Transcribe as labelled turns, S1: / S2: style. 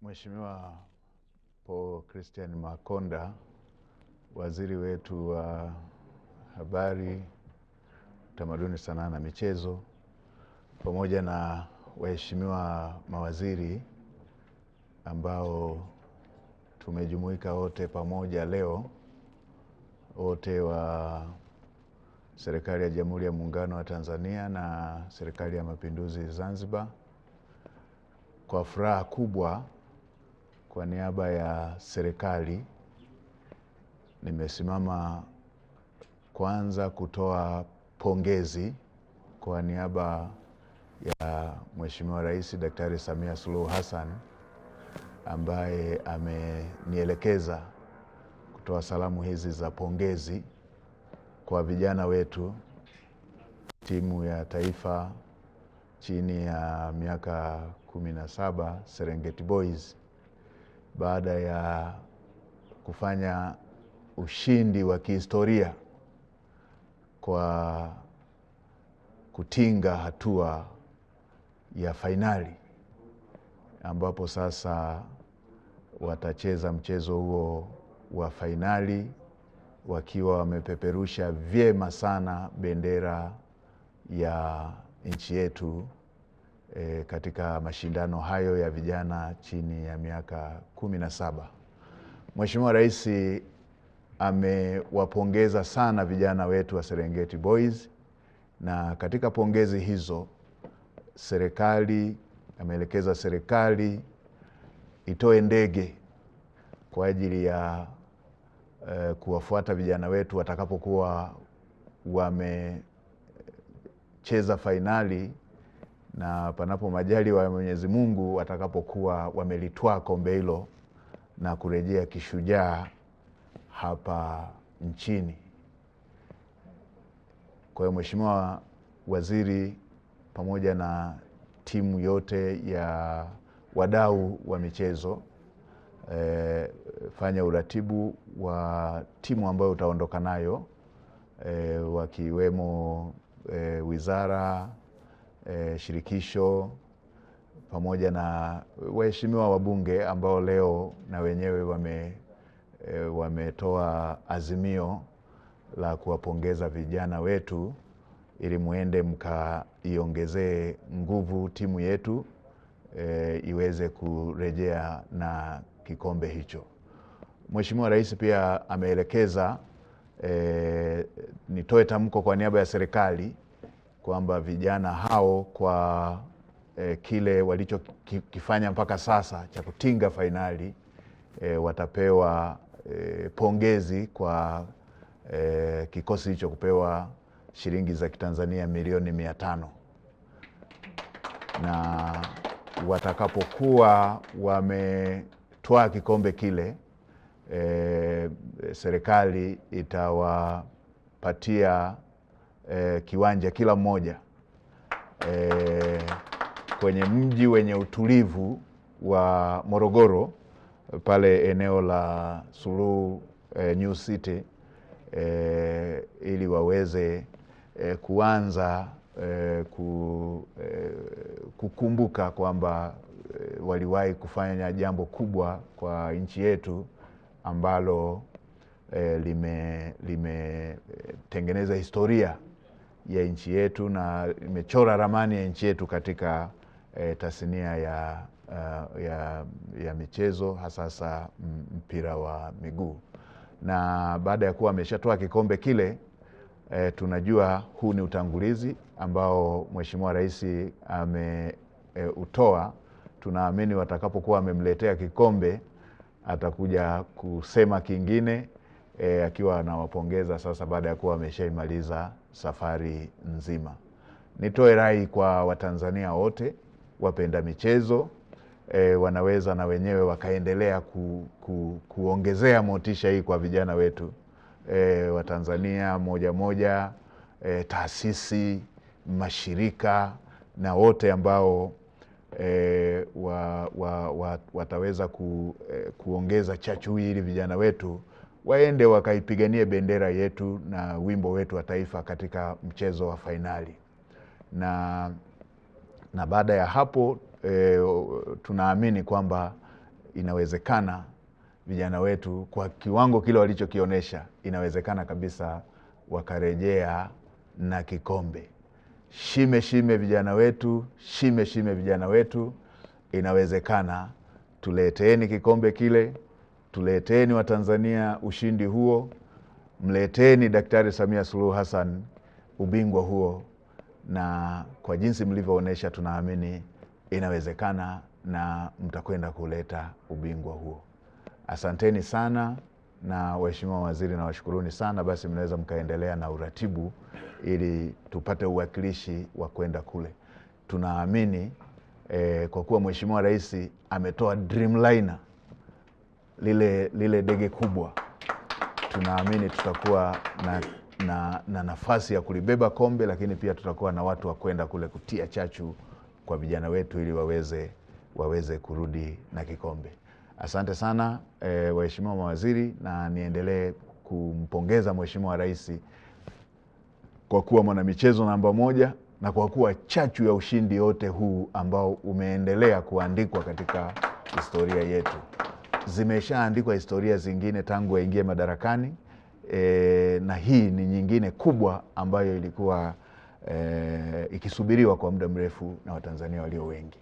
S1: Mheshimiwa Paul Christian Makonda, waziri wetu wa habari, utamaduni, sanaa na michezo, pamoja na waheshimiwa mawaziri ambao tumejumuika wote pamoja leo, wote wa serikali ya Jamhuri ya Muungano wa Tanzania na serikali ya Mapinduzi Zanzibar, kwa furaha kubwa kwa niaba ya serikali nimesimama kwanza kutoa pongezi kwa niaba ya Mheshimiwa Rais Daktari Samia Suluhu Hassan ambaye amenielekeza kutoa salamu hizi za pongezi kwa vijana wetu, timu ya taifa chini ya miaka 17 Serengeti Boys, baada ya kufanya ushindi wa kihistoria kwa kutinga hatua ya fainali, ambapo sasa watacheza mchezo huo wa fainali wakiwa wamepeperusha vyema sana bendera ya nchi yetu katika mashindano hayo ya vijana chini ya miaka 17. Mheshimiwa Rais amewapongeza sana vijana wetu wa Serengeti Boys, na katika pongezi hizo ameelekeza serikali itoe ndege kwa ajili ya kuwafuata vijana wetu watakapokuwa wamecheza fainali, na panapo majaliwa ya Mwenyezi Mungu watakapokuwa wamelitwaa kombe hilo na kurejea kishujaa hapa nchini. Kwa hiyo Mheshimiwa Waziri pamoja na timu yote ya wadau wa michezo, fanya uratibu wa timu ambayo utaondoka nayo, wakiwemo wizara, shirikisho pamoja na waheshimiwa wabunge ambao leo na wenyewe wametoa azimio la kuwapongeza vijana wetu ili muende mkaiongezee nguvu timu yetu iweze kurejea na kikombe hicho. Mheshimiwa Rais pia ameelekeza nitoe tamko kwa niaba ya serikali kwamba vijana hao kwa kile walichokifanya mpaka sasa cha kutinga fainali watapewa pongezi kwa kikosi hicho kupewa shilingi za Kitanzania milioni 500, na watakapokuwa wametwaa kikombe kile serikali itawapatia kiwanja kila mmoja kwenye mji wenye utulivu wa Morogoro, pale eneo la Suluhu New City, ili waweze kuanza kukumbuka kwamba waliwahi kufanya jambo kwa nchi yetu ambalo limetengeneza historia ya nchi yetu na imechora ramani ya nchi yetu katika tasnia ya michezo, hasa mpira wa miguu. Na baada ya kuwa ameshatoa kikombe kile, tunajua huu ni utangulizi ambao Mheshimiwa Rais ameutoa. Tunaamini watakapokuwa wamemletea kikombe atakuja kusema kingine akiwa anawapongeza sasa baada ya kuwa ameshaimaliza safari nzima. Nitoe rai kwa Watanzania wote wapenda michezo, wanaweza na wenyewe wakaendelea kuongezea motisha hii kwa vijana wetu Watanzania moja, taasisi, mashirika na wote ambao wataweza kuongeza chachu hii ili vijana wetu waende wakaipiganie bendera yetu na wimbo wetu wa taifa katika mchezo wa fainali. Na baada ya hapo tunaamini kwamba inawezekana vijana wetu kwa kiwango kile walichokionyesha, inawezekana kabisa wakarejea na kikombe. Shime vijana wetu, shime vijana wetu, inawezekana. Tuleteeni kikombe kile, tuleteeni Watanzania ushindi huo, mleteni Daktari Samia Suluhu Hassan ubingwa huo, na kwa jinsi mlivyoonyesha tunaamini inawezekana na mtakwenda kuleta ubingwa huo. Asanteni sana, na waheshimiwa mawaziri na washukuruni sana. Basi mnaweza mkaendelea na uratibu ili tupate uwakilishi wa kwenda kule. Tunaamini kwa kuwa Mheshimiwa Rais ametoa Dreamliner, lile dege kubwa, tunaamini tutakuwa na nafasi ya kulibeba kombe, lakini pia tutakuwa na watu wa kwenda kule kutia chachu kwa vijana wetu ili waweze kurudi na kikombe. Asante sana waheshimiwa mawaziri, na niendelee kumpongeza Mheshimiwa Rais kwa kuwa mwanamichezo namba moja na kwa kuwa chachu ya ushindi yote huu ambao umeendelea kuandikwa katika historia yetu. Zimeshaandikwa historia zingine tangu aingie madarakani, na hii ni nyingine kubwa ambayo ilikuwa ikisubiriwa kwa muda mrefu na Watanzania walio wengi.